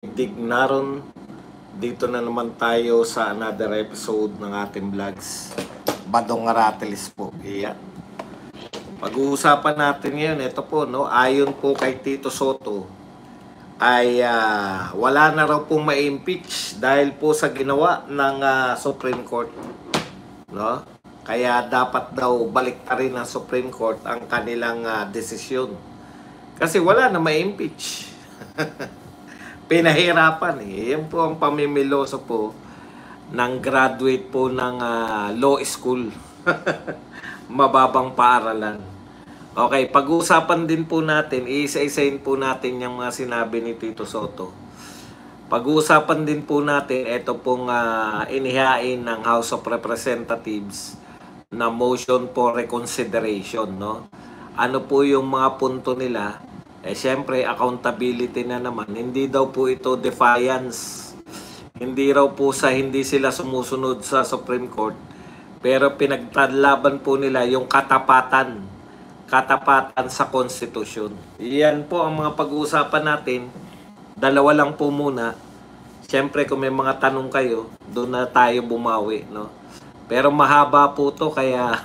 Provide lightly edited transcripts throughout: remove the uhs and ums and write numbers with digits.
Dignaron, dito na naman tayo sa another episode ng ating vlogs. Badong Aratilis po. Iyan. Pag-uusapan natin ngayon, ito po, no, ayon po kay Tito Soto, ay wala na raw pong ma-impeach dahil po sa ginawa ng Supreme Court. No? Kaya dapat daw balik pa rin ng Supreme Court ang kanilang desisyon. Kasi wala na ma-impeach. Pinahirapan eh. Yan po ang pamimiloso po ng graduate po ng law school. Mababang paaralan. Okay, pag-uusapan din po natin, isa-isahin po natin yung mga sinabi ni Tito Soto. Pag-uusapan din po natin, ito pong inihain ng House of Representatives na motion for reconsideration, no? Ano po yung mga punto nila? Siyempre, accountability na naman. Hindi daw po ito defiance. Hindi raw po sa hindi sila sumusunod sa Supreme Court. Pero pinagtalaban po nila yung katapatan. Katapatan sa Constitution. Iyan po ang mga pag-uusapan natin. Dalawa lang po muna. Siyempre, kung may mga tanong kayo, doon na tayo bumawi, no? Pero mahaba po to kaya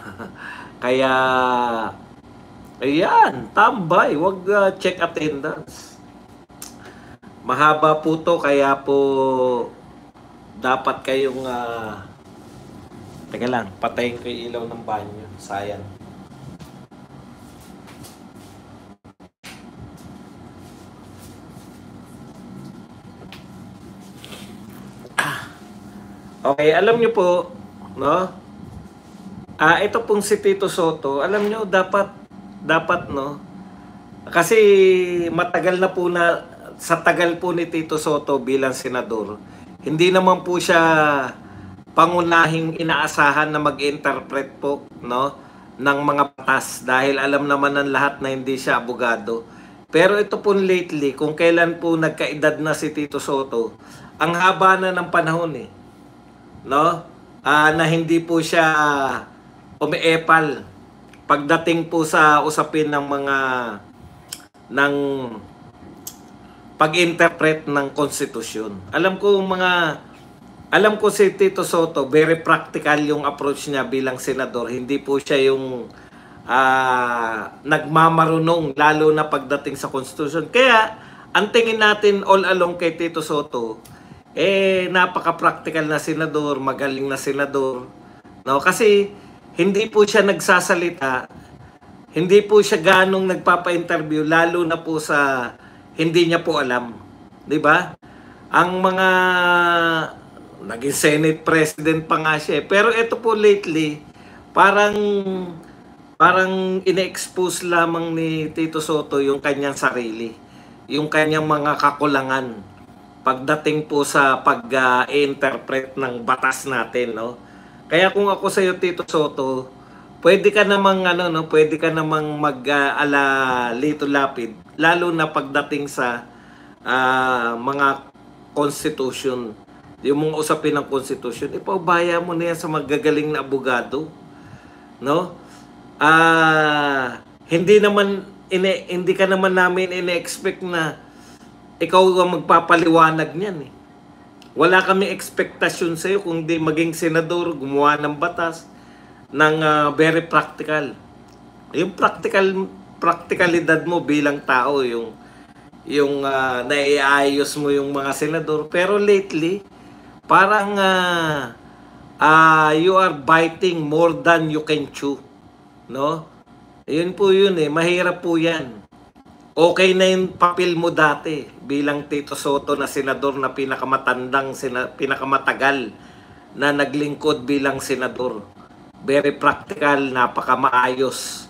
ayan, tambay, wag check attendance. Mahaba po to kaya po dapat kayong teka lang, patayin ko yung ilaw ng banyo. Sayang. Okay, alam niyo po, no? Ito pong si Tito Soto, alam niyo dapat no, kasi matagal na po na sa tagal po ni Tito Soto bilang senador, hindi naman po siya pangunahing inaasahan na mag-interpret po, no, ng mga batas dahil alam naman ng lahat na hindi siya abogado. Pero ito po lately, kung kailan po nagkaedad na si Tito Soto, ang haba na ng panahon eh, no, na hindi po siya umiepal pagdating po sa usapin ng mga pag-interpret ng konstitusyon. Alam ko si Tito Soto, very practical yung approach niya bilang senador. Hindi po siya yung nagmamarunong lalo na pagdating sa konstitusyon. Kaya ang tingin natin all along kay Tito Soto, napaka-practical na senador, magaling na senador. No, kasi hindi po siya nagsasalita, hindi po siya ganong nagpapa-interview, lalo na po sa hindi niya po alam. 'Di ba? Ang mga naging Senate President pa nga siya. Pero ito po lately, parang ine-expose lamang ni Tito Soto yung kanyang sarili, yung kanyang mga kakulangan pagdating po sa pag-interpret ng batas natin, no? Kaya kung ako sa iyo, Tito Soto, pwede ka namang pwede ka namang mag-ala Lito Lapid, lalo na pagdating sa mga constitution, yung mga usapin ng constitution, ipaubaya mo na yan sa magagaling na abogado, no? Hindi ka naman namin ine-expect na ikaw ang magpapaliwanag niyan eh. Wala kami ekspektasyon sa iyo kung di maging senador, gumawa ng batas ng very practical. Yung practicalidad mo bilang tao, yung naiayos mo yung mga senador. Pero lately, parang you are biting more than you can chew, no? Yun po yun eh, mahirap po yan. Okay na yung papel mo dati bilang Tito Soto na senador na pinakamatagal na naglingkod bilang senador. Very practical, napakamaayos,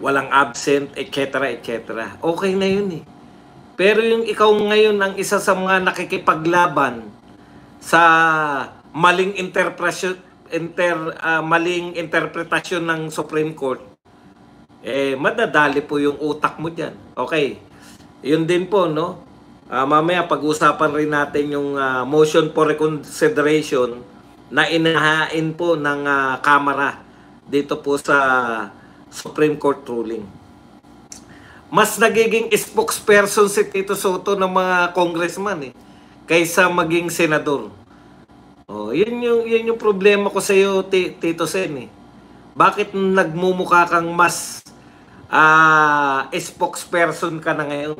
walang absent, etc. etc. Okay na yun eh. Pero yung ikaw ngayon ang isa sa mga nakikipaglaban sa maling interpretasyon ng Supreme Court, madadali po yung utak mo dyan. Okay. Yun din po, no? Mamaya pag-usapan rin natin yung motion for reconsideration na inahain po ng Kamara dito po sa Supreme Court ruling. Mas nagiging spokesperson si Tito Soto ng mga congressman eh. kaysa maging senador. Oh, yun yung problema ko sa iyo, Tito Sen eh. Bakit nagmumukha kang mas spokesperson ka na ngayon?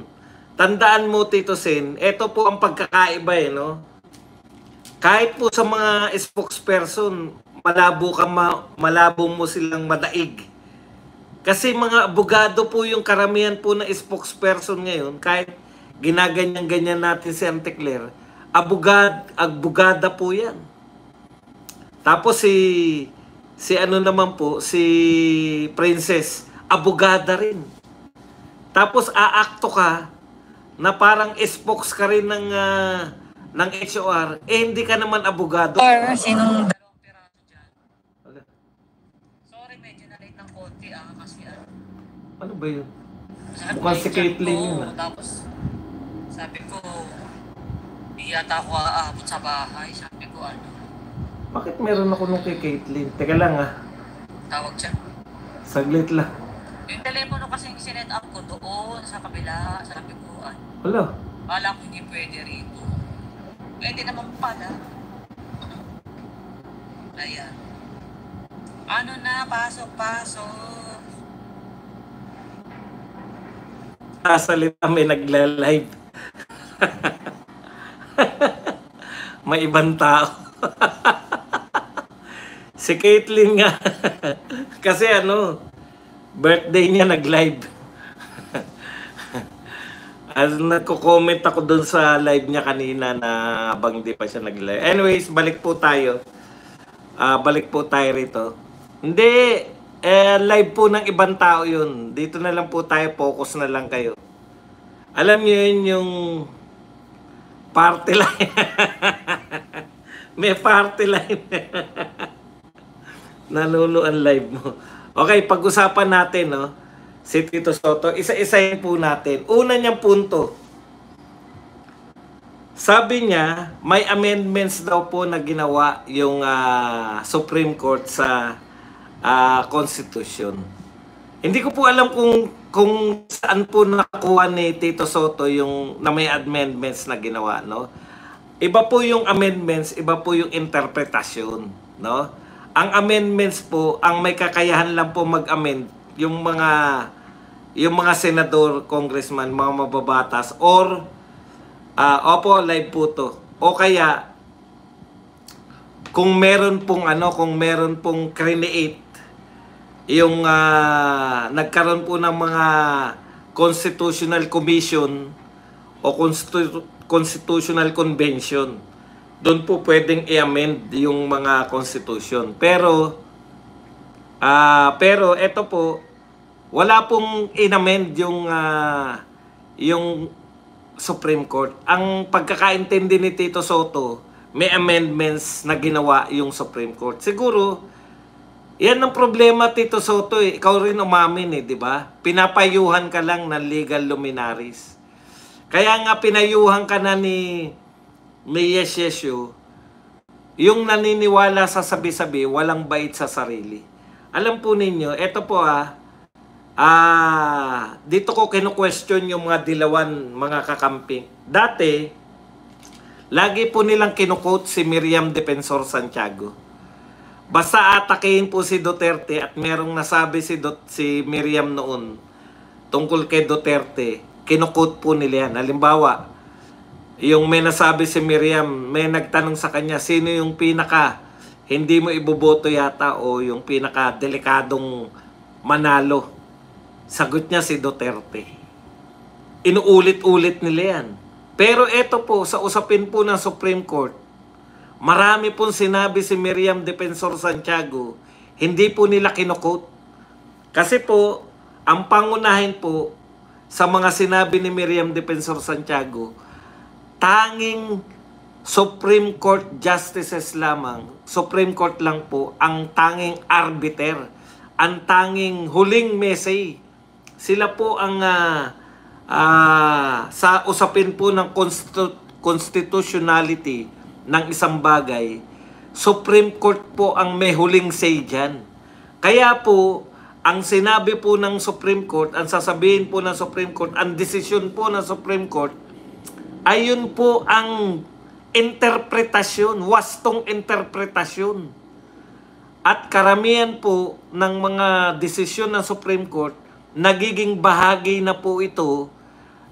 Tandaan mo, Tito Sen, ito po ang pagkakaiba eh, no? Kahit po sa mga spokesperson, malabo mo silang madaig. Kasi mga abogado po yung karamihan po na spokesperson ngayon, kahit ginaganyan-ganyan natin si Antecler, abogada po yan. Tapos si ano naman po, si Princess, abogada rin. Tapos aakto ka na parang spokes ka rin ng HOR, hindi ka naman abogado. Or sinong dalawang piraso dyan? Sorry, medyo na-late ng konti kasi ano ba yun? Mukhang si Caitlyn yun Tapos sabi ko, di yata ako aabot sa bahay. Sabi ko Bakit meron ako nung kay Caitlyn? Teka lang tawag siya. Saglit lang. Yung telepono kasi sinet up ko doon sa kabila. Sabi ko, Wala. Kala ko hindi pwede rito. Pwede naman pala. Ayan. Ano na, pasok. Salita may nagla-live. May ibang tao. Si Caitlyn nga. Kasi birthday niya nag-live. Nagko-comment ako dun sa live niya kanina na habang hindi pa siya nag-live. Anyways, balik po tayo. Balik po tayo rito. Hindi, live po ng ibang tao yun. Dito na lang po tayo, focus na lang kayo. Alam niyo yun yung party line. May party line. Nanunuan live mo. Okay, pag-usapan natin, si Tito Soto. Isa-isayin po natin. Una niyang punto. Sabi niya, may amendments daw po na ginawa yung Supreme Court sa Constitution. Hindi ko po alam kung saan po nakuha ni Tito Soto yung na may amendments na ginawa, no? Iba po yung amendments, iba po yung interpretasyon, no? Ang amendments po, ang may kakayahan lang po mag-amend yung mga senador, congressman, mga mababatas or opo, live po to. O kaya kung meron pong create yung nagkaroon po ng mga constitutional commission o constitutional convention, doon po pwedeng i-amend yung mga constitution. Pero eto po, wala pong in-amend yung Supreme Court. Ang pagkakaintindi ni Tito Soto, may amendments na ginawa yung Supreme Court. Siguro, yan ang problema, Tito Soto. Ikaw rin umamin, di ba? Pinapayuhan ka lang ng legal luminaries. Kaya nga pinayuhan ka na ni Yesyo, yung naniniwala sa sabi-sabi, walang bait sa sarili. Alam po ninyo, eto po dito ko kinu-question yung mga dilawan, mga kakamping. Dati, lagi po nilang kinu-quote si Miriam Defensor Santiago. Basta atakein po si Duterte at merong nasabi si Miriam noon tungkol kay Duterte, kinu-quote po nila yan. Halimbawa, yung may nasabi si Miriam, may nagtanong sa kanya, sino yung pinaka hindi mo iboboto yata o yung pinaka delikadong manalo? Sagot niya si Duterte. Inuulit-ulit nila yan. Pero eto po, sa usapin po ng Supreme Court, marami pong sinabi si Miriam Defensor Santiago, hindi po nila kinukot. Kasi po, ang pangunahin po sa mga sinabi ni Miriam Defensor Santiago, tanging Supreme Court justices lamang, Supreme Court lang po, ang tanging arbiter, ang tanging huling mesay. Sila po ang sa usapin po ng constitutionality ng isang bagay, Supreme Court po ang may huling say dyan. Kaya po, ang sinabi po ng Supreme Court, ang sasabihin po ng Supreme Court, ang desisyon po ng Supreme Court, ayun po ang interpretasyon, wastong interpretasyon. At karamihan po ng mga desisyon ng Supreme Court, nagiging bahagi na po ito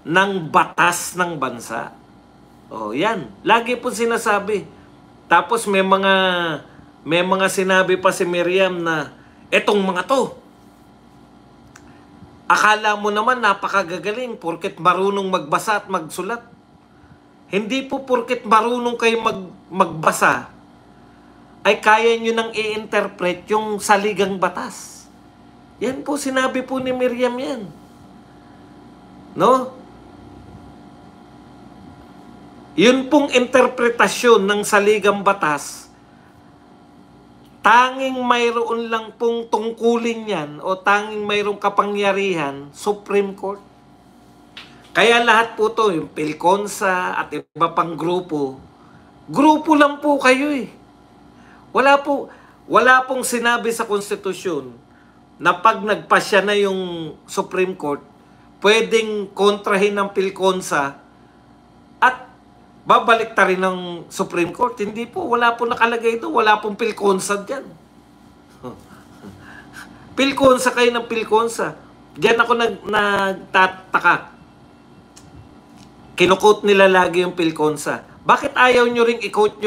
ng batas ng bansa. O, yan. Lagi po sinasabi. Tapos may mga sinabi pa si Miriam na, etong mga to, akala mo naman napakagagaling porket marunong magbasa at magsulat. Hindi po porket marunong kayo magbasa ay kaya nyo nang i-interpret yung saligang batas. Yan po, sinabi po ni Miriam yan. No? Yun pong interpretasyon ng saligang batas, tanging mayroon lang pong tungkulin yan o tanging mayroong kapangyarihan, Supreme Court. Kaya lahat po to, yung Pilconsa at iba pang grupo lang po kayo eh. Wala pong sinabi sa konstitusyon na pag nagpasya na yung Supreme Court, pwedeng kontrahin ng Pilconsa at babalik ta rin ng Supreme Court. Hindi po, wala po nakalagay ito. Wala pong Pilconsa dyan. Pilconsa kayo ng Pilconsa. Diyan ako nagtataka. Kinukot nila lagi yung Pilconsa. Bakit ayaw nyo ring i-quote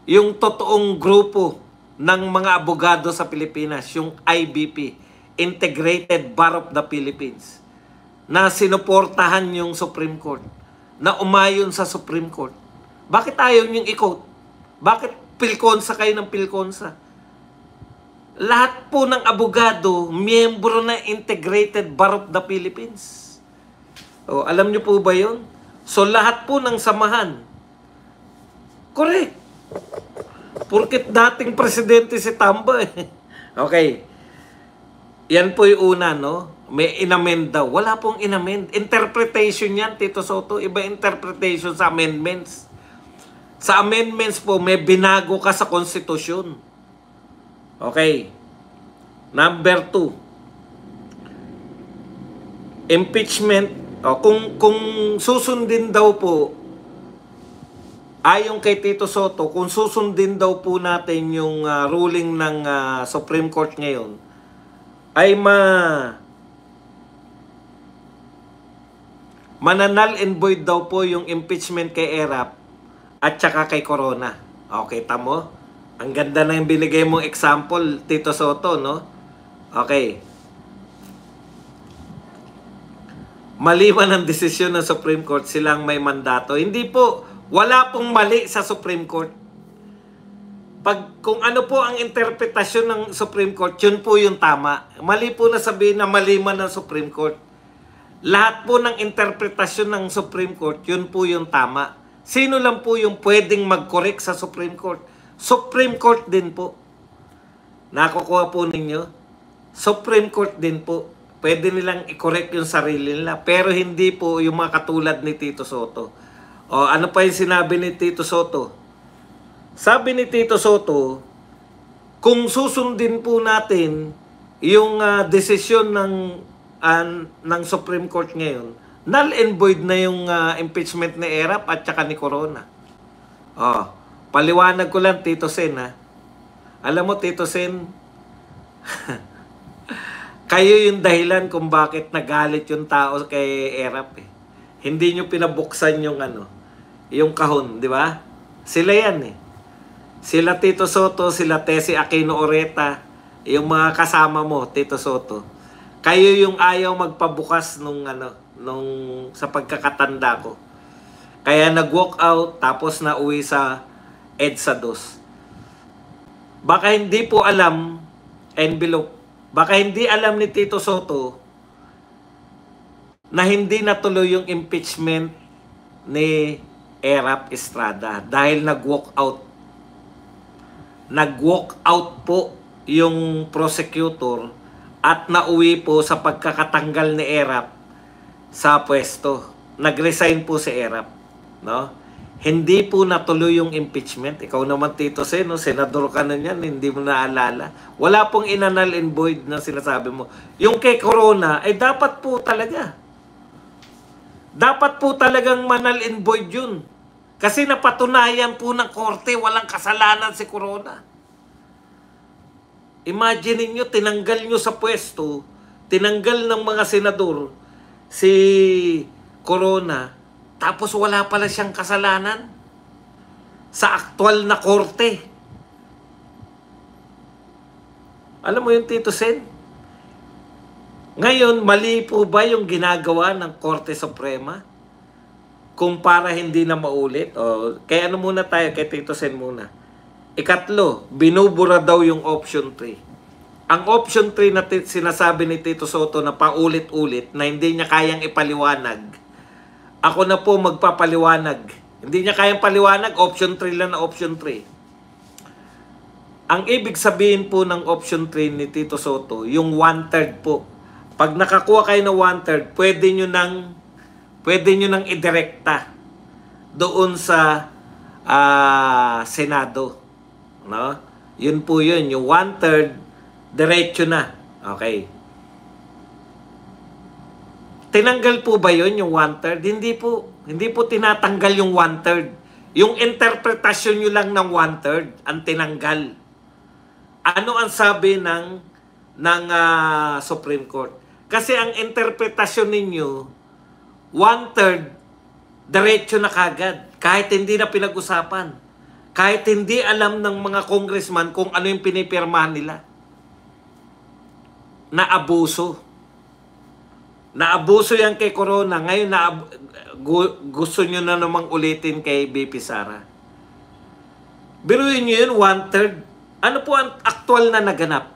yung totoong grupo ng mga abogado sa Pilipinas, yung IBP, Integrated Bar of the Philippines, na sinuportahan yung Supreme Court, na umayon sa Supreme Court? Bakit ayaw niyong i-quote? Bakit Pilconsa kayo ng Pilconsa? Lahat po ng abogado, miyembro na Integrated Bar of the Philippines. O, alam niyo po ba yun? So, lahat po ng samahan. Correct. Porket dating presidente si Tamba eh. Okay. Yan po yung una, no? May inamend daw. Wala pong inamend. Interpretation yan, Tito Soto. Iba interpretation sa amendments. Sa amendments po, may binago ka sa konstitusyon. Okay. Number 2. Impeachment. O, kung susundin daw po, ayon kay Tito Soto, kung susundin daw po natin yung ruling ng Supreme Court ngayon, ay mananal and void daw po yung impeachment kay Erap at saka kay Corona. Okay, tamo? Ang ganda na yung binigay mong example, Tito Soto, no? Okay. Maliban ang desisyon ng Supreme Court, silang may mandato. Hindi po, wala pong mali sa Supreme Court. Kung ano po ang interpretasyon ng Supreme Court, yun po yung tama. Mali po na sabihin na mali man ng Supreme Court. Lahat po ng interpretasyon ng Supreme Court, yun po yung tama. Sino lang po yung pwedeng mag-correct sa Supreme Court? Supreme Court din po. Nakukuha po ninyo? Supreme Court din po. Pwede nilang i-correct yung sarili nila. Pero hindi po yung mga katulad ni Tito Soto. O ano pa yung sinabi ni Tito Soto? Sabi ni Tito Soto, kung susundin po natin yung desisyon ng Supreme Court ngayon, null and void na yung impeachment ni Erap at saka ni Corona. O, paliwanag ko lang, Tito Sen, ha? Alam mo, Tito Sen, kayo yung dahilan kung bakit nagalit yung tao kay Erap eh. Hindi nyo pinabuksan yung kahon, di ba? Sila yan eh. Sila Tito Soto, sila Tessie Aquino Oreta, yung mga kasama mo, Tito Soto. Kayo yung ayaw magpabukas nung sa pagkakatanda ko. Kaya nag-walk out tapos nauwi sa EDSA 2. Baka hindi po alam, envelope. Baka hindi alam ni Tito Soto na hindi natuloy yung impeachment ni Erap Estrada dahil nag-walk out. Nag-walk out po yung prosecutor at nauwi po sa pagkakatanggal ni Erap sa pwesto. Nag-resign po si Erap, no? Hindi po natuloy yung impeachment. Ikaw naman, Tito Sen, no? Senador ka na yan, hindi mo naalala. Wala pong inanal and void na sinasabi mo. Yung kay Corona, ay dapat po talaga. Dapat po talagang manal and void yun. Kasi napatunayan po ng korte, walang kasalanan si Corona. Imagine niyo, tinanggal nyo sa pwesto, tinanggal ng mga senador si Corona, tapos wala pala siyang kasalanan sa aktual na korte. Alam mo yung Tito Sen? Ngayon, mali po ba yung ginagawa ng Korte Suprema? Kung para hindi na maulit? Kaya ano muna tayo, kay Tito Sen muna. Ikatlo, binubura daw yung option 3. Ang option 3 na sinasabi ni Tito Soto na paulit-ulit na hindi niya kayang ipaliwanag, ako na po magpapaliwanag. Hindi niya kayang paliwanag, option 3 lang na option 3. Ang ibig sabihin po ng option 3 ni Tito Soto, yung 1/3 po. Pag nakakuha kayo ng 1/3, pwede nyo nang idirekta doon sa Senado. No? Yun po yun, yung 1/3, diretso na. Okay. Tinanggal po ba yun, yung 1/3? Hindi po. Hindi po tinatanggal yung 1/3. Yung interpretasyon nyo lang ng 1/3 ang tinanggal. Ano ang sabi ng Supreme Court? Kasi ang interpretasyon ninyo, 1/3, diretso na kagad. Kahit hindi na pinag-usapan. Kahit hindi alam ng mga congressman kung ano yung pinipirmahan nila. Naabuso. Naabuso yan kay Corona. Ngayon, gusto nyo na namang ulitin kay BP Sara. Biruin nyo yun, 1/3. Ano po ang aktual na naganap?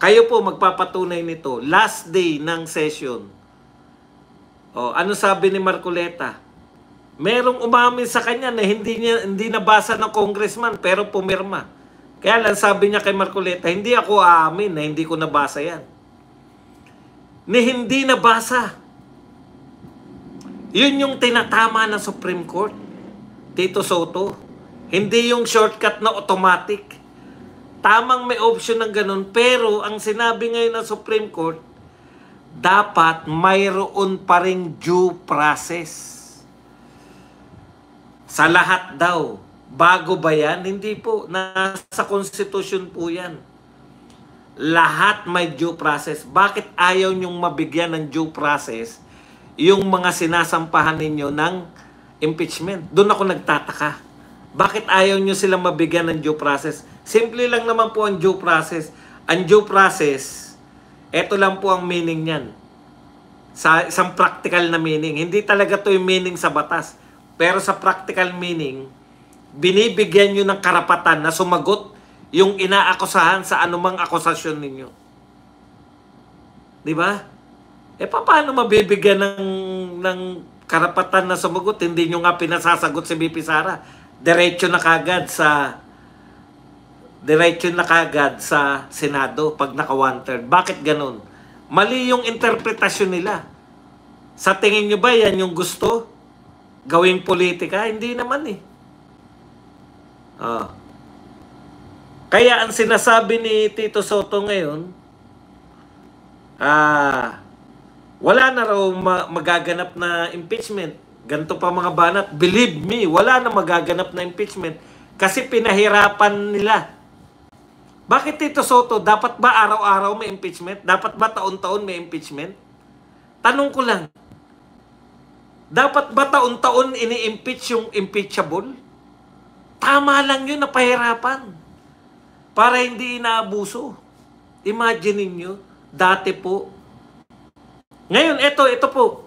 Kayo po magpapatunay nito. Last day ng session. Ano sabi ni Marcoleta? Merong umamin sa kanya na hindi nabasa ng congressman pero pumirma. Kaya lang sabi niya kay Marcoleta, hindi ako aamin na hindi ko nabasa yan. Ni hindi nabasa. Yun yung tinatama ng Supreme Court. Tito Soto. Hindi yung shortcut na automatic. Tamang may option ng ganun, pero ang sinabi ngayon ng Supreme Court, dapat mayroon pa ring due process. Sa lahat daw. Bago ba yan? Hindi po. Nasa Constitution po yan. Lahat may due process. Bakit ayaw nyong mabigyan ng due process yung mga sinasampahan ninyo ng impeachment? Doon ako nagtataka. Bakit ayaw nyo silang mabigyan ng due process? Simple lang naman po ang due process. Ang due process, eto lang po ang meaning niyan. Sa isang practical na meaning. Hindi talaga to yung meaning sa batas. Pero sa practical meaning, binibigyan nyo ng karapatan na sumagot yung inaakusahan sa anumang akusasyon ninyo. Di ba? Paano mabibigyan ng karapatan na sumagot? Hindi nyo nga pinasasagot si BP Sara. Diretso na kagad sa Senado pag naka 1/3. Bakit ganun? Mali yung interpretasyon nila. Sa tingin nyo ba yan yung gusto? Gawing politika? Hindi naman eh. Kaya ang sinasabi ni Tito Soto ngayon, wala na raw magaganap na impeachment. Ganito pa mga banat. Believe me, wala na magaganap na impeachment kasi pinahirapan nila. Bakit Tito Soto? Dapat ba araw-araw may impeachment? Dapat ba taon-taon may impeachment? Tanong ko lang. Dapat ba taon-taon ini-impeach yung impeachable? Tama lang yun na pahirapan. Para hindi inaabuso. Imagine niyo dati po. Ngayon, ito po.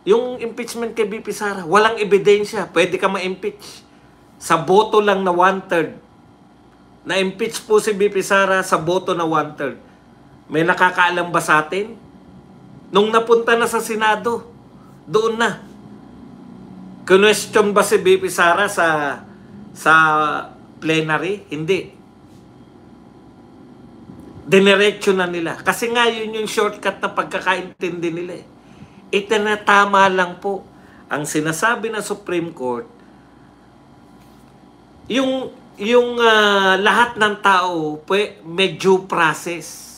Yung impeachment kay BP Sara, walang ebidensya. Pwede ka ma-impeach. Sa boto lang na 1/3. Na-impeach po si BP Sara sa boto na 1/3. May nakakaalam ba sa atin? Nung napunta na sa Senado, doon na. Question ba si BP Sara sa plenary? Hindi. Dinerecho na nila. Kasi nga yun yung shortcut na pagkakaintindi nila eh. Itinatama lang po ang sinasabi ng Supreme Court. Yung lahat ng tao may due process.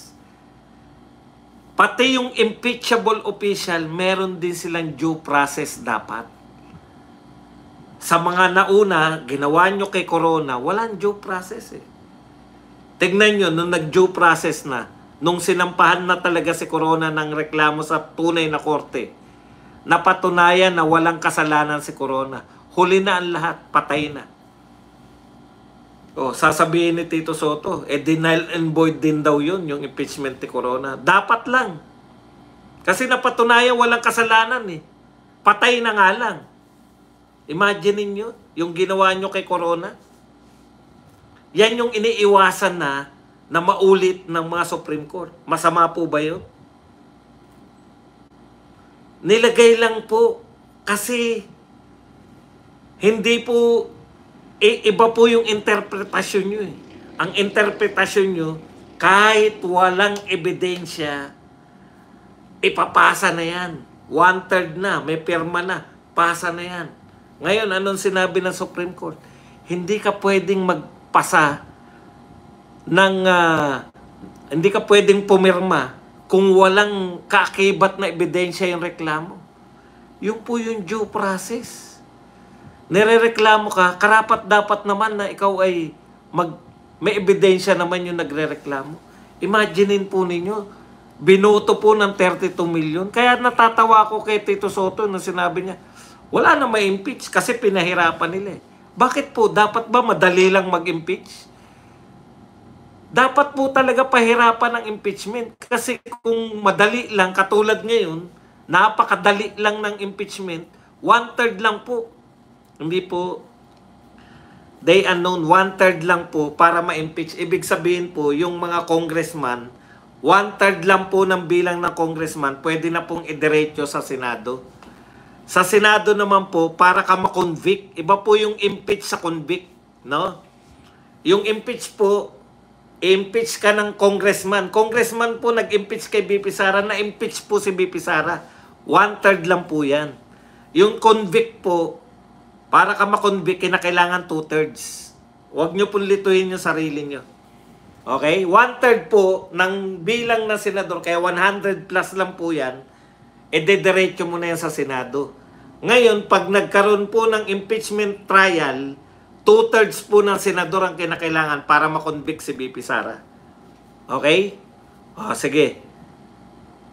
Pati yung impeachable official, meron din silang due process dapat. Sa mga nauna, ginawa nyo kay Corona, walang due process eh. Tignan nyo, nung nag-due process na, nung sinampahan na talaga si Corona ng reklamo sa tunay na korte, napatunayan na walang kasalanan si Corona. Huli na ang lahat, patay na. O, sasabihin ni Tito Soto, denial and void din daw yun, yung impeachment ni Corona. Dapat lang. Kasi napatunayan walang kasalanan eh. Patay na nga lang. Imagine niyo yung ginawa nyo kay Corona. Yan yung iniiwasan na maulit ng mga Supreme Court. Masama po ba yun? Nilagay lang po kasi hindi po iba po yung interpretasyon nyo eh. Ang interpretasyon nyo, kahit walang ebidensya, ipapasa na yan. 1/3 na, may pirma na, pasa na yan. Ngayon, anong sinabi ng Supreme Court? Hindi ka pwedeng magpasa ng, hindi ka pwedeng pumirma kung walang kaakibat na ebidensya yung reklamo. Yung po yung due process. Nirereklamo ka, karapat dapat naman na ikaw ay may ebidensya naman yung nagrereklamo. Imaginein po ninyo, binoto po ng 32 million. Kaya natatawa ako kay Tito Soto nung sinabi niya, wala na ma-impeach kasi pinahirapan nila eh. Bakit po? Dapat ba madali lang mag-impeach? Dapat po talaga pahirapan ng impeachment. Kasi kung madali lang, katulad ngayon, napakadali lang ng impeachment, 1/3 lang po. Hindi po, they unknown, 1/3 lang po para ma-impeach. Ibig sabihin po, yung mga congressman, 1/3 lang po ng bilang ng congressman, pwede na pong idiretso sa Senado. Sa Senado naman po, para ka ma-convict, iba po yung impeach sa convict, no? Yung impeach po, impeach ka ng congressman. Congressman po nag-impeach kay BP Sara, na-impeach po si BP Sara. 1/3 lang po yan. Yung convict po, para ka ma-convict, kinakailangan 2/3. Huwag nyo pong lituhin yung sarili nyo. Okay? 1/3 po ng bilang na senador, kaya 100 plus lang po yan, diretso mo na yan sa Senado. Ngayon, pag nagkaroon po ng impeachment trial, 2/3 po ng senador ang kinakailangan para ma-convict si BP Sara. Okay? O, sige.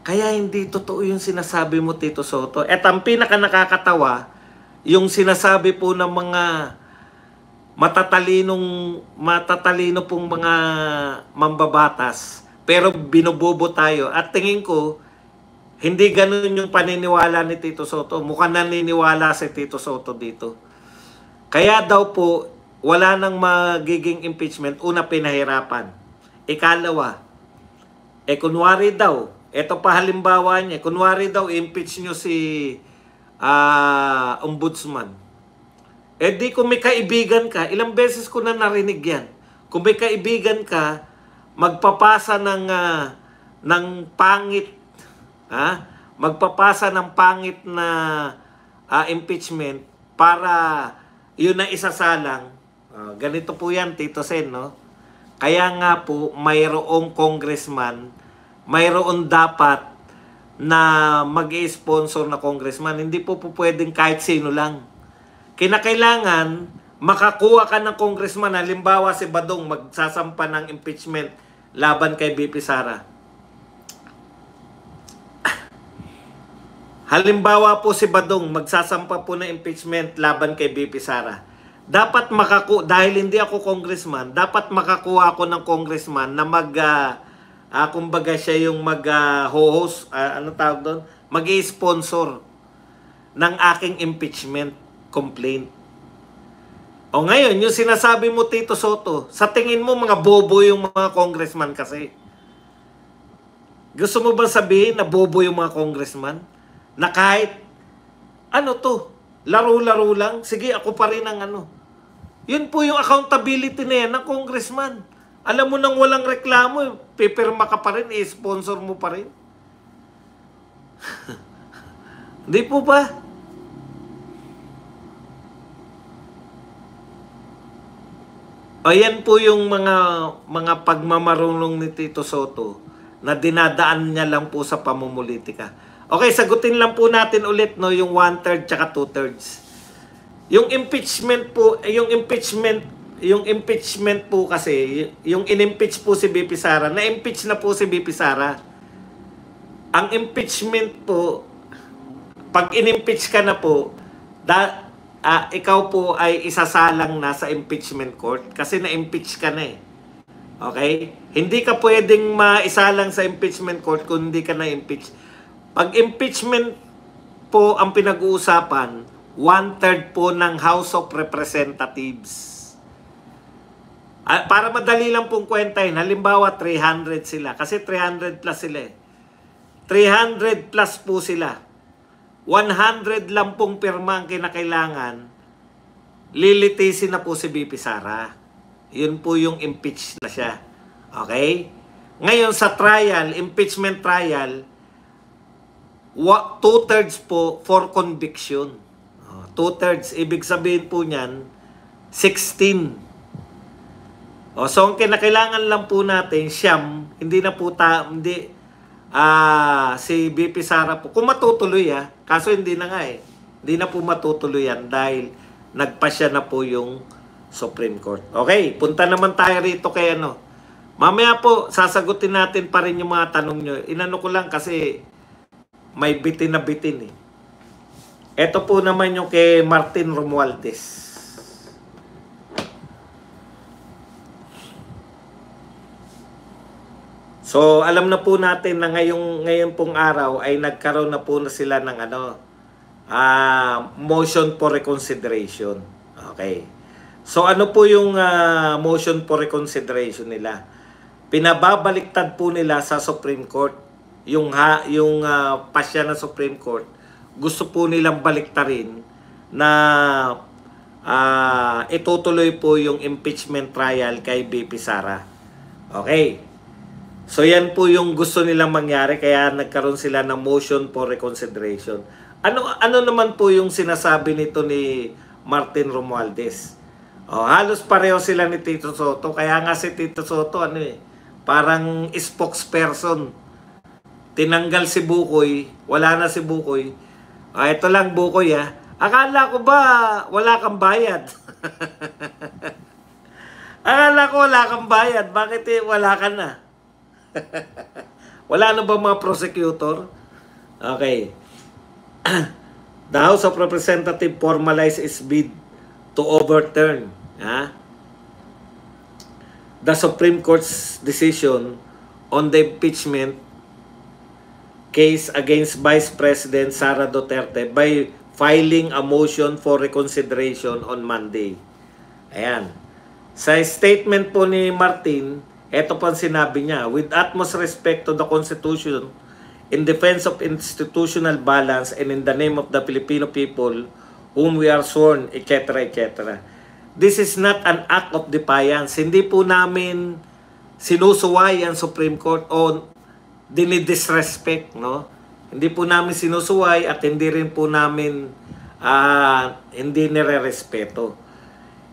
Kaya hindi totoo yung sinasabi mo, Tito Soto. At ang pinaka nakakatawa, yung sinasabi po ng mga matatalino pong mga mambabatas, pero binobobo tayo. At tingin ko, hindi ganun yung paniniwala ni Tito Soto. Mukhang naniniwala si Tito Soto dito. Kaya daw po, wala nang magiging impeachment. Una, pinahirapan. Ikalawa, kunwari daw, eto pa halimbawa niya, kunwari daw, impeach nyo si ombudsman. Di kung may kaibigan ka, ilang beses ko na narinig yan. Kung may kaibigan ka, magpapasa ng pangit, magpapasa ng pangit na impeachment para yun na isasalang. Ganito po yan, Tito Sen, no? Kaya nga po, mayroong congressman, mayroon dapat na mag-i-sponsor na congressman. Hindi po pwedeng kahit sino lang. Kinakailangan makakuha ka ng congressman. Halimbawa si Badong magsasampa ng impeachment laban kay BP Sara. Halimbawa po si Badong magsasampa po ng impeachment laban kay BP Sara. Dapat dahil hindi ako congressman, dapat makakuha ako ng congressman na kumbaga siya yung mag-host, ano tawag doon? Mag-i-sponsor ng aking impeachment complaint. O ngayon, yung sinasabi mo, Tito Soto, sa tingin mo mga bobo yung mga congressman kasi. Gusto mo ba sabihin na bobo yung mga congressman? Na kahit, laro-laro lang, sige ako pa rin ang Yun po yung accountability na yan ng congressman. Alam mo nang walang reklamo, pipirma ka pa rin, i-sponsor mo pa rin. Hindi po ba? Ayan po yung mga pagmamarunong ni Tito Soto na dinadaan niya lang po sa pamumulitika. Okay, sagutin lang po natin ulit yung 1/3 tsaka 2/3. Yung impeachment po, yung impeachment po kasi, yung in-impeach po si BP Sara, na-impeach na po si BP Sara. Ang impeachment po, pag in-impeach ka na po, ikaw po ay isasalang na sa impeachment court kasi na-impeach ka na eh. Okay? Hindi ka pwedeng maisalang sa impeachment court kung hindi ka na-impeach. Pag impeachment po ang pinag-uusapan, 1/3 po ng House of Representatives. Para madali lang pong kwentahin, halimbawa 300 sila, kasi 300 plus sila eh. 300 plus po sila. 100 lang pong pirma ang kinakailangan, lilitisin na po si BP Sara. Yun po yung impeach na siya. Okay? Ngayon sa trial, impeachment trial, 2/3 po for conviction. 2/3, ibig sabihin po niyan, 16. So ang kinakailangan lang po natin, siyam, hindi na po si BP Sara po. Kung matutuloy kaso hindi na nga eh. Hindi na po matutuloy yan dahil nagpasya na po yung Supreme Court. Okay, punta naman tayo rito kay ano. Mamaya po, sasagutin natin pa rin yung mga tanong nyo. Inano ko lang kasi may bitin na bitin eh. Ito po naman yung kay Martin Romualdez. So, alam na po natin na ngayon pong araw ay nagkaroon na po na sila ng motion for reconsideration. Okay. So, ano po yung motion for reconsideration nila? Pinababaliktad po nila sa Supreme Court. Yung pasya ng Supreme Court, gusto po nilang baliktarin na itutuloy po yung impeachment trial kay BP Sara. Okay. So yan po yung gusto nilang mangyari kaya nagkaroon sila ng motion for reconsideration. Ano naman po yung sinasabi nito ni Martin Romualdez? Halos pareho sila ni Tito Soto kaya nga si Tito Soto parang spokesperson. Tinanggal si Bukoy, wala na si Bukoy. Ito lang Bukoy Akala ko ba wala kang bayad? Akala ko wala kang bayad, bakit wala ka na? Wala na ba mga prosecutor? Okay. The House of Representatives formalized its bid to overturn the Supreme Court's decision on the impeachment case against Vice President Sara Duterte by filing a motion for reconsideration on Monday. Ayan. Sa statement po ni Martin, ito po ang sinabi niya, with utmost respect to the Constitution, in defense of institutional balance, and in the name of the Filipino people, whom we are sworn, etc., etc. This is not an act of defiance. Hindi po namin sinusuway ang Supreme Court o dinidisrespect, no? Hindi po namin sinusuway at hindi rin po namin hindi nire-respeto.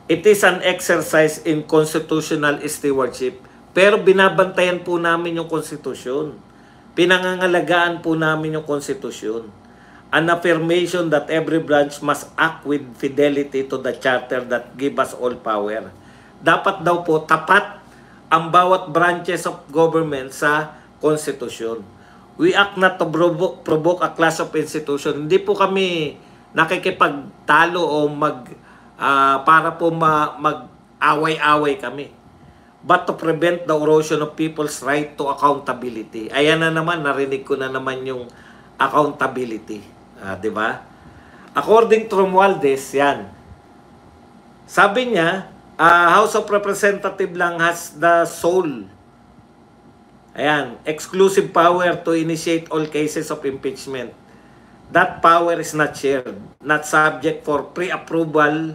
It is an exercise in constitutional stewardship. Pero binabantayan po namin yung konstitusyon. Pinangangalagaan po namin yung konstitusyon. An affirmation that every branch must act with fidelity to the charter that give us all power. Dapat daw po tapat ang bawat branches of government sa konstitusyon. We act not to provoke a class of institution. Hindi po kami nakikipagtalo o para po mag-away-away kami. But to prevent the erosion of people's right to accountability. Ayan na naman, narinig ko na naman yung accountability. Di ba? According to Romualdez, yan. Sabi niya, House of Representatives lang has the sole, exclusive power to initiate all cases of impeachment. That power is not shared, not subject for pre-approval,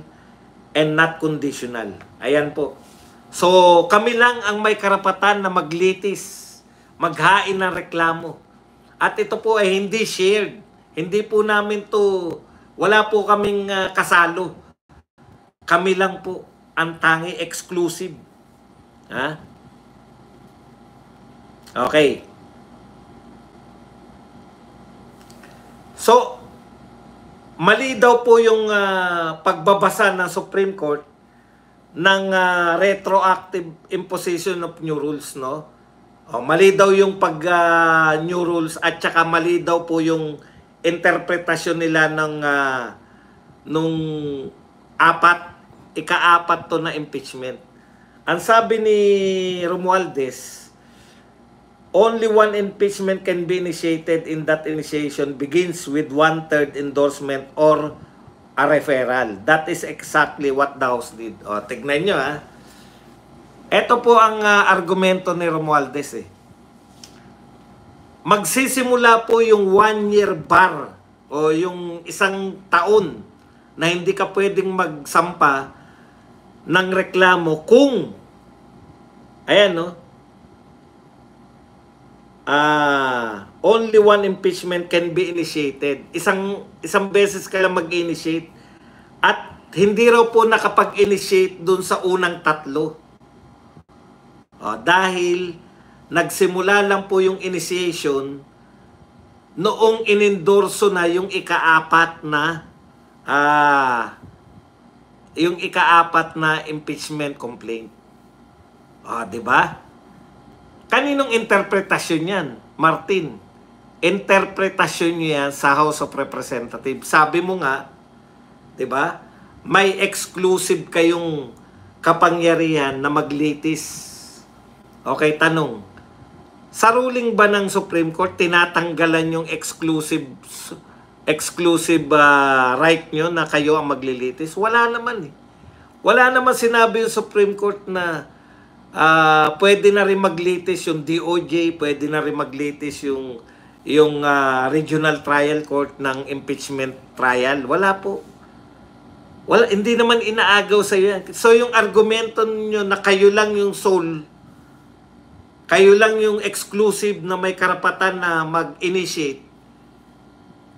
and not conditional. Ayan po. So, kami lang ang may karapatan na maglitis, maghain ng reklamo. At ito po ay hindi shared. Hindi po namin to, wala po kaming kasalo. Kami lang po ang tangi exclusive. Okay. So, mali daw po yung pagbabasa ng Supreme Court ng retroactive imposition of new rules, no? Mali daw yung pag new rules at saka mali daw po yung interpretasyon nila ng nung ika-apat to na impeachment. Ang sabi ni Romualdez, only one impeachment can be initiated in that initiation begins with 1/3 endorsement or a referral. That is exactly what the House did. Tignan nyo ha. Ito po ang argumento ni Romualdez eh. Magsisimula po yung 1-year bar o yung isang taon na hindi ka pwedeng magsampa ng reklamo kung ayan no, only one impeachment can be initiated. Isang beses ka lang mag-initiate at hindi raw po nakapag-initiate dun sa unang tatlo. Dahil nagsimula lang po yung initiation noong inendorso na yung ika-apat na impeachment complaint. 'Di ba? Kaninong interpretasyon 'yan, Martin? Interpretasyon niya sa House of Representatives. Sabi mo nga, 'di ba? May exclusive kayong kapangyarihan na maglitis. Okay, tanong. Sa ruling ba ng Supreme Court tinatanggalan yung exclusive right nyo na kayo ang maglilitis? Wala naman eh. Wala naman sinabi yung Supreme Court na pwede na rin maglitis yung DOJ, pwede na rin maglitis yung Regional Trial Court ng impeachment trial. Wala po. Wala, hindi naman inaagaw sa yan. So yung argumento nyo na kayo lang yung sole, kayo lang yung exclusive na may karapatan na mag-initiate,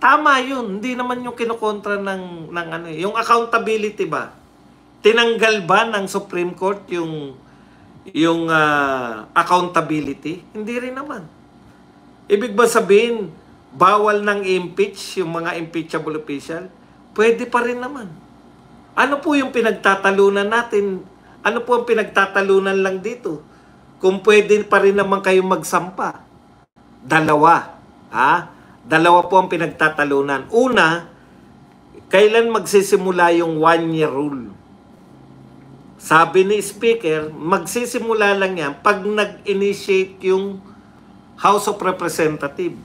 tama yun. Hindi naman yung kinukontra ng ano, yung accountability ba? Tinanggal ba ng Supreme Court yung accountability? Hindi rin naman. Ibig ba sabihin, bawal nang i-impeach yung mga impeachable official? Pwede pa rin naman. Ano po yung pinagtatalunan natin? Ano po ang pinagtatalunan lang dito? Kung pwede pa rin naman kayong magsampa. Dalawa. Dalawa po ang pinagtatalunan. Una, kailan magsisimula yung 1-year rule? Sabi ni Speaker, magsisimula lang yan pag nag-initiate yung House of Representatives.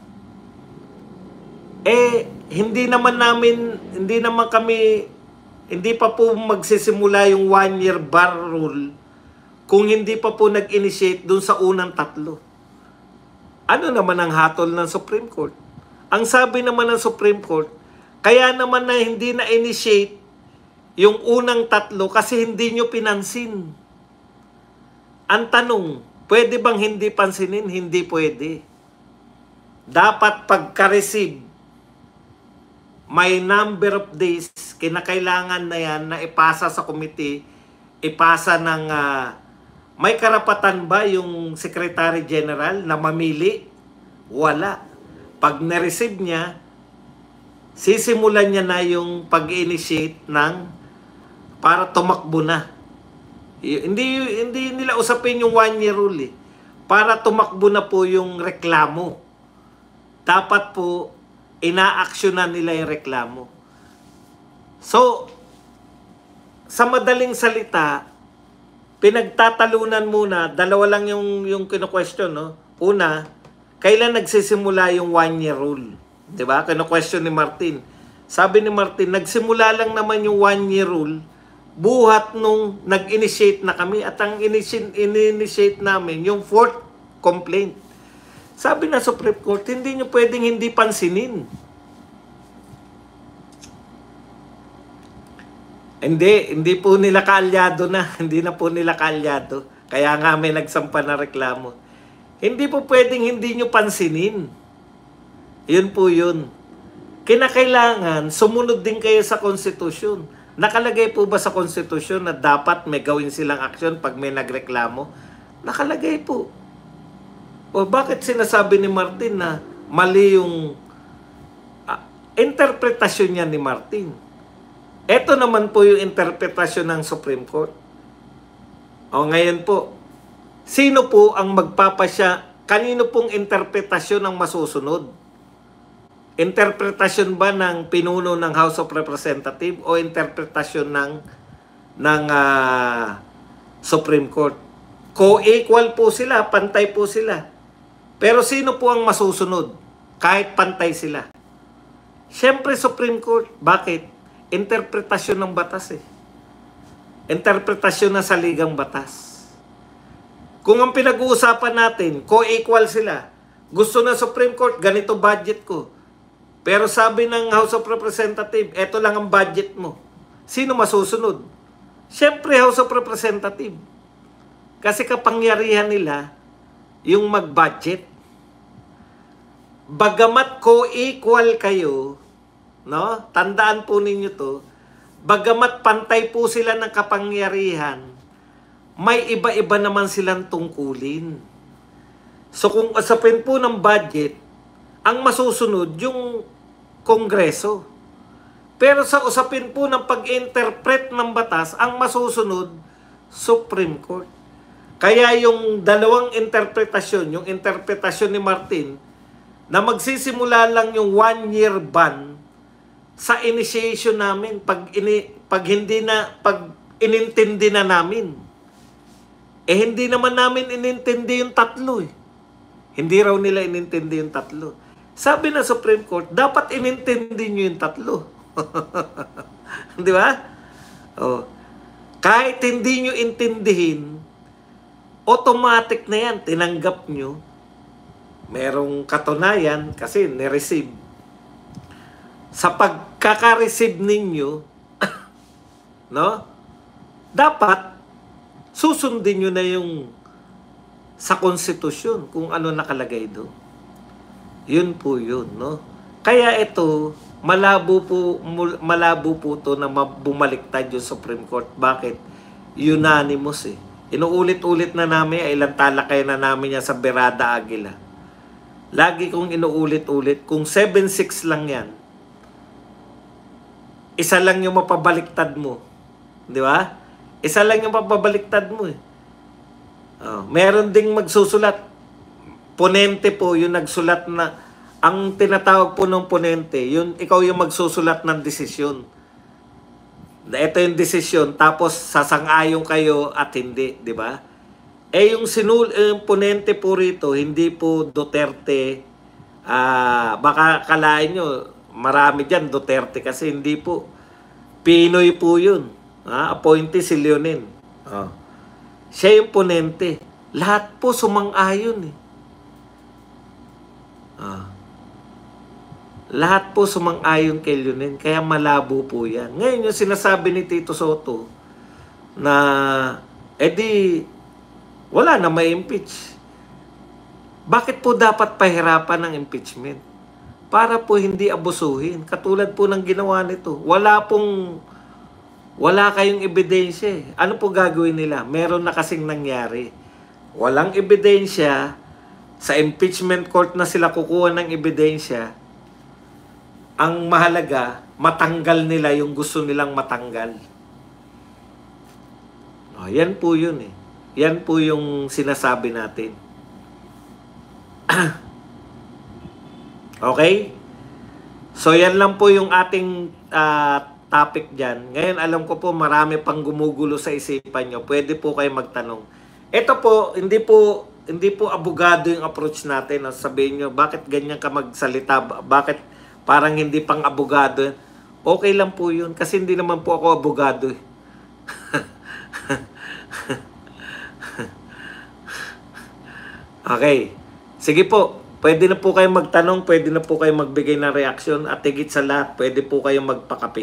Hindi pa po magsisimula yung 1-year bar rule kung hindi pa po nag-initiate dun sa unang tatlo. Ano naman ang hatol ng Supreme Court? Ang sabi naman ng Supreme Court, kaya naman na hindi na-initiate yung unang tatlo kasi hindi nyo pinansin. Ang tanong, pwede bang hindi pansinin? Hindi pwede. Dapat pagka-receive, may number of days, kinakailangan na yan na ipasa sa committee, ipasa ng may karapatan ba yung Secretary General na mamili? Wala. Pag na-receive niya, sisimulan niya na yung pag-initiate para tumakbo na. Hindi nila usapin yung 1-year rule eh. Para tumakbo na po yung reklamo. Dapat po, ina-actionan nila yung reklamo. So, sa madaling salita, pinagtatalunan muna, dalawa lang yung kino-question, no? Una, kailan nagsisimula yung 1-year rule? 'Di ba? Kino-question ni Martin. Sabi ni Martin, nagsimula lang naman yung 1-year rule buhat nung nag-initiate na kami at ang in-initiate namin yung 4th complaint. Sabi na Supreme Court, hindi nyo pwedeng hindi pansinin. Hindi po nila kaalyado na. Hindi na po nila kaalyado. Kaya nga may nagsampa na reklamo. Hindi po pwedeng hindi nyo pansinin. Yun po yun. Kinakailangan, sumunod din kayo sa konstitusyon. Nakalagay po ba sa konstitusyon na dapat may gawin silang aksyon pag may nagreklamo? Nakalagay po. O bakit sinasabi ni Martin na mali yung interpretasyon yan ni Martin. Ito naman po yung interpretasyon ng Supreme Court. O ngayon po, sino po ang magpapasya? Kanino pong interpretasyon ang masusunod? Interpretasyon ba ng pinuno ng House of Representatives o interpretasyon ng Supreme Court? Co-equal po sila, pantay po sila. Pero sino po ang masusunod? Kahit pantay sila. Siyempre Supreme Court. Bakit? Interpretasyon ng batas eh. Interpretasyon ng saligang batas. Kung ang pinag-uusapan natin, co-equal sila. Gusto ng Supreme Court, ganito budget ko. Pero sabi ng House of Representatives, eto lang ang budget mo. Sino masusunod? Siyempre House of Representatives. Kasi kapangyarihan nila yung mag-budget. Bagamat co-equal kayo, no? Tandaan po ninyo to, bagamat pantay po sila ng kapangyarihan, may iba-iba naman silang tungkulin. So kung usapin po ng budget, ang masusunod yung Kongreso. Pero sa usapin po ng pag-interpret ng batas, ang masusunod, Supreme Court. Kaya yung dalawang interpretasyon, yung interpretasyon ni Martin, na magsisimula lang yung 1-year ban sa initiation namin pag inintindi na namin. Eh hindi naman namin inintindi yung tatlo eh. Hindi raw nila inintindi yung tatlo. Sabi ng Supreme Court, dapat inintindi nyo yung tatlo. Di ba? Oh. Kahit hindi nyo intindihin, automatic na yan, tinanggap nyo. Merong katunayan kasi ni-receive. Sa pagkaka-receive ninyo, no? Dapat susundin nyo na yung sa konstitusyon kung ano nakalagay doon. Yun po yun, no? Kaya ito, malabo po to na bumaliktad yung Supreme Court. Bakit? Unanimous eh. Inuulit-ulit na namin, ilang talakay na namin yan sa Berada Aguila. Lagi kong inuulit-ulit, kung 7-6 lang yan, isa lang yung mapabaliktad mo. Di ba? Isa lang yung mapabaliktad mo eh. Meron ding magsusulat. Ponente po, yung nagsulat na, ang tinatawag po ng ponente, yun, ikaw yung magsusulat ng desisyon. Ito yung desisyon, tapos sasang-ayon kayo at hindi, di ba? Eh yung ponente po rito, hindi po Duterte, baka kalain nyo, marami dyan Duterte kasi hindi po. Pinoy po yun. Appointee si Leonin. Siya yung ponente. Lahat po sumang-ayon eh. Lahat po sumang-ayon kay Leonin, kaya malabo po yan. Ngayon yung sinasabi ni Tito Soto na wala na may impeach. Bakit po dapat pahirapan ng impeachment? Para po hindi abusuhin. Katulad po ng ginawa nito. Wala kayong ebidensya. Ano po gagawin nila? Meron na kasing nangyari. Walang ebidensya. Sa impeachment court na sila kukuha ng ebidensya. Ang mahalaga, matanggal nila yung gusto nilang matanggal. Yan po yun eh. Yan po yung sinasabi natin. Okay? So yan lang po yung ating topic dyan. Ngayon alam ko po marami pang gumugulo sa isipan nyo. Pwede po kayo magtanong. Ito po, hindi po abogado yung approach natin. Sabihin nyo, bakit ganyan ka magsalita? Bakit parang hindi pang abogado? Okay lang po yun. Kasi hindi naman po ako abogado. Okay. Sige po. Pwede na po kayo magtanong. Pwede na po kayo magbigay ng reaksyon. At higit sa lahat, pwede po kayo magpakape.